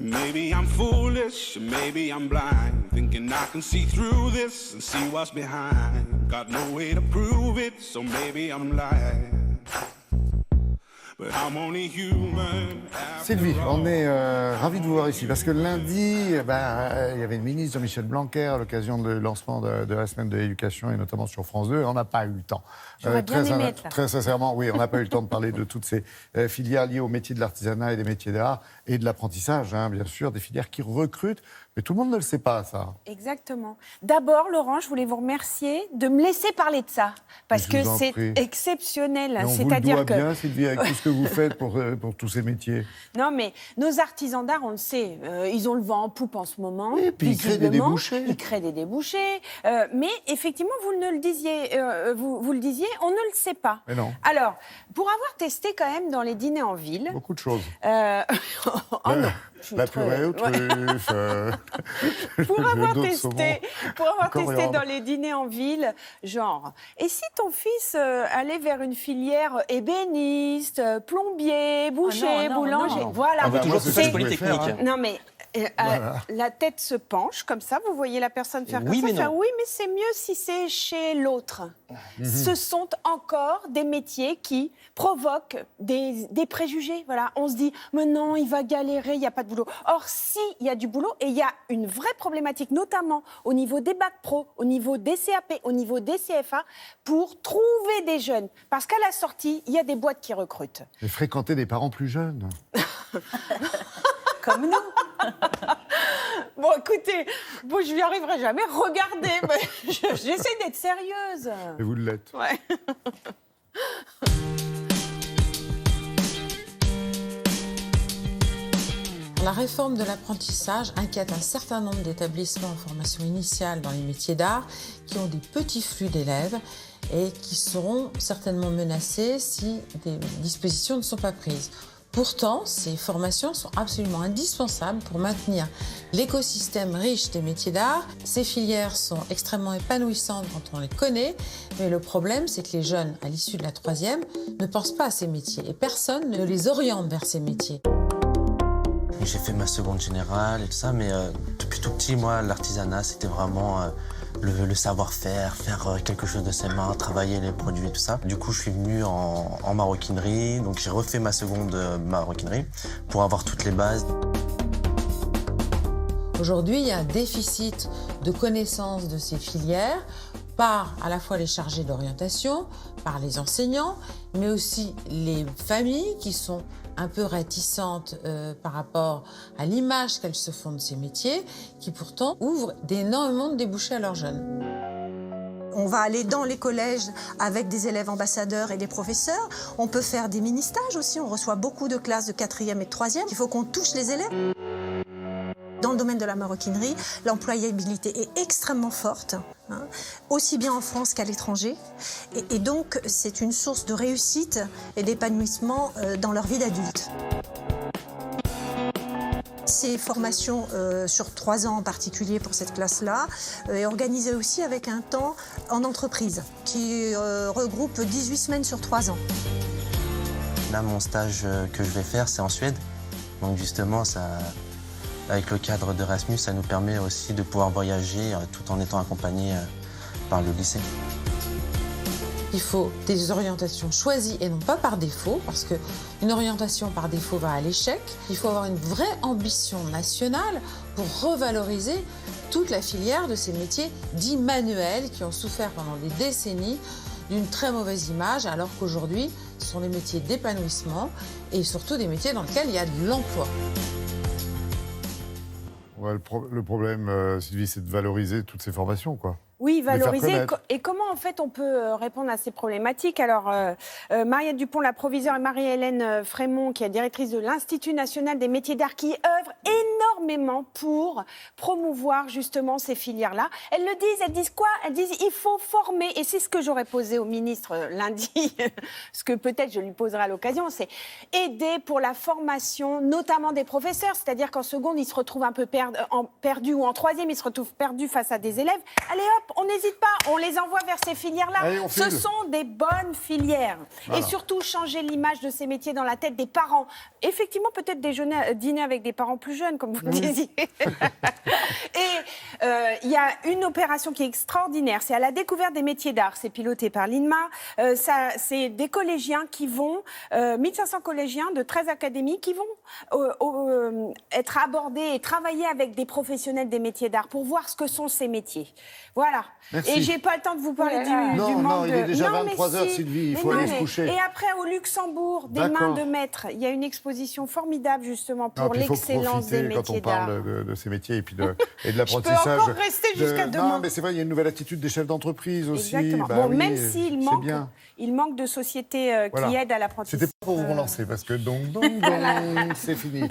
Maybe I'm foolish, maybe I'm blind, thinking I can see through this and see what's behind. Got no way to prove it, so maybe I'm lying. But I'm only human. Sylvie, on est ravis de vous voir ici parce que lundi, il y avait le ministre Jean-Michel Blanquer à l'occasion du lancement de la semaine de l'éducation et notamment sur France 2. On n'a pas eu le temps. J'aurais bien aimé être là. Très sincèrement, oui, on n'a pas eu le temps de parler de toutes ces filières liées au métier de l'artisanat et des métiers d'art et de l'apprentissage, hein, bien sûr, des filières qui recrutent. Mais tout le monde ne le sait pas, ça. Exactement. D'abord, Laurent, je voulais vous remercier de me laisser parler de ça, parce que c'est exceptionnel. On C'est-à-dire vous le doit bien, Sylvie, avec tout ce que vous faites pour tous ces métiers. Non, mais nos artisans d'art, on le sait, ils ont le vent en poupe en ce moment. Et puis ils créent des débouchés. Ils créent des débouchés. Mais effectivement, vous le disiez, on ne le sait pas. Mais non. Alors, pour avoir testé quand même dans les dîners en ville... Beaucoup de choses. Oh non. La purée aux truffes. Pour avoir testé dans les dîners en ville, genre, et si ton fils allait vers une filière ébéniste, plombier, boucher, boulanger, voilà. Ah bah, toujours tout ça, c'est polytechnique. Non mais la tête se penche comme ça, vous voyez la personne faire Oui, comme ça, mais non. oui, mais c'est mieux si c'est chez l'autre. Ce sont encore des métiers qui provoquent des préjugés. Voilà, on se dit, mais non, il va galérer, il n'y a pas de boulot. Or, si, il y a du boulot, et il y a une vraie problématique, notamment au niveau des bacs pro, au niveau des CAP, au niveau des CFA, pour trouver des jeunes. Parce qu'à la sortie, il y a des boîtes qui recrutent. Et fréquenter des parents plus jeunes. Comme nous. Bon, écoutez, je n'y arriverai jamais. Regardez, mais j'essaie d'être sérieuse. Et vous l'êtes. Ouais. La réforme de l'apprentissage inquiète un certain nombre d'établissements en formation initiale dans les métiers d'art qui ont des petits flux d'élèves et qui seront certainement menacés si des dispositions ne sont pas prises. Pourtant, ces formations sont absolument indispensables pour maintenir l'écosystème riche des métiers d'art. Ces filières sont extrêmement épanouissantes quand on les connaît, mais le problème, c'est que les jeunes, à l'issue de la troisième, ne pensent pas à ces métiers et personne ne les oriente vers ces métiers. J'ai fait ma seconde générale et tout ça, mais depuis tout petit, moi, l'artisanat, c'était vraiment le savoir-faire, faire quelque chose de ses mains, travailler les produits et tout ça. Du coup, je suis venu en maroquinerie, donc j'ai refait ma seconde maroquinerie pour avoir toutes les bases. Aujourd'hui, il y a un déficit de connaissances de ces filières par à la fois les chargés d'orientation, par les enseignants, mais aussi les familles qui sont un peu réticentes par rapport à l'image qu'elles se font de ces métiers, qui pourtant ouvrent d'énormément de débouchés à leurs jeunes. On va aller dans les collèges avec des élèves ambassadeurs et des professeurs. On peut faire des mini-stages aussi. On reçoit beaucoup de classes de 4e et de 3e. Il faut qu'on touche les élèves. Dans le domaine de la maroquinerie, l'employabilité est extrêmement forte, hein, aussi bien en France qu'à l'étranger. Et donc, c'est une source de réussite et d'épanouissement dans leur vie d'adulte. Ces formations sur 3 ans en particulier pour cette classe-là est organisée aussi avec un temps en entreprise qui regroupe 18 semaines sur 3 ans. Là, mon stage que je vais faire, c'est en Suède. Donc justement, avec le cadre d'Erasmus, ça nous permet aussi de pouvoir voyager tout en étant accompagnés par le lycée. Il faut des orientations choisies et non pas par défaut, parce qu'une orientation par défaut va à l'échec. Il faut avoir une vraie ambition nationale pour revaloriser toute la filière de ces métiers dits manuels qui ont souffert pendant des décennies d'une très mauvaise image, alors qu'aujourd'hui, ce sont des métiers d'épanouissement et surtout des métiers dans lesquels il y a de l'emploi. Ouais, le problème, Sylvie, c'est de valoriser toutes ces formations, quoi. Oui, valoriser. Et comment, en fait, on peut répondre à ces problématiques? Alors, Mariette Dupont, la proviseure, et Marie-Hélène Frémont, qui est directrice de l'Institut national des métiers d'art, qui œuvre énormément pour promouvoir justement ces filières-là. Elles disent quoi? Elles disent il faut former, et c'est ce que j'aurais posé au ministre lundi, ce que peut-être je lui poserai à l'occasion, c'est aider pour la formation, notamment des professeurs, c'est-à-dire qu'en seconde, ils se retrouvent un peu perdus, ou en troisième, ils se retrouvent perdus face à des élèves. Allez hop, on n'hésite pas, on les envoie vers ces filières-là. Allez, on Ce file. sont des bonnes filières. Voilà. Et surtout, changer l'image de ces métiers dans la tête des parents. Effectivement, peut-être dîner avec des parents plus jeunes, comme vous le disiez. Et il y a une opération qui est extraordinaire. C'est à la découverte des métiers d'art. C'est piloté par l'INMA. C'est des collégiens qui vont, 1500 collégiens de 13 académies qui vont être abordés et travailler avec des professionnels des métiers d'art pour voir ce que sont ces métiers. Voilà. Merci. Et j'ai pas le temps de vous parler du Non, manque il est de... déjà Non, mais 23 heures, si. Sylvie, il Mais faut non, aller se mais- coucher. Et après, au Luxembourg, des D'accord. mains de maître, il y a une exposition formidable justement Non, pour puis il faut l'excellence des profiter quand métiers on d'art. parle de ces métiers et puis de Je l'apprentissage. peux encore rester jusqu'à demain. Non, mais c'est vrai, il y a une nouvelle attitude des chefs d'entreprise aussi. Exactement. Bah Bon, oui, même s'il c'est bien. manque de sociétés Voilà. qui aident à l'apprentissage. C'était pas pour vous relancer parce que donc, c'est fini.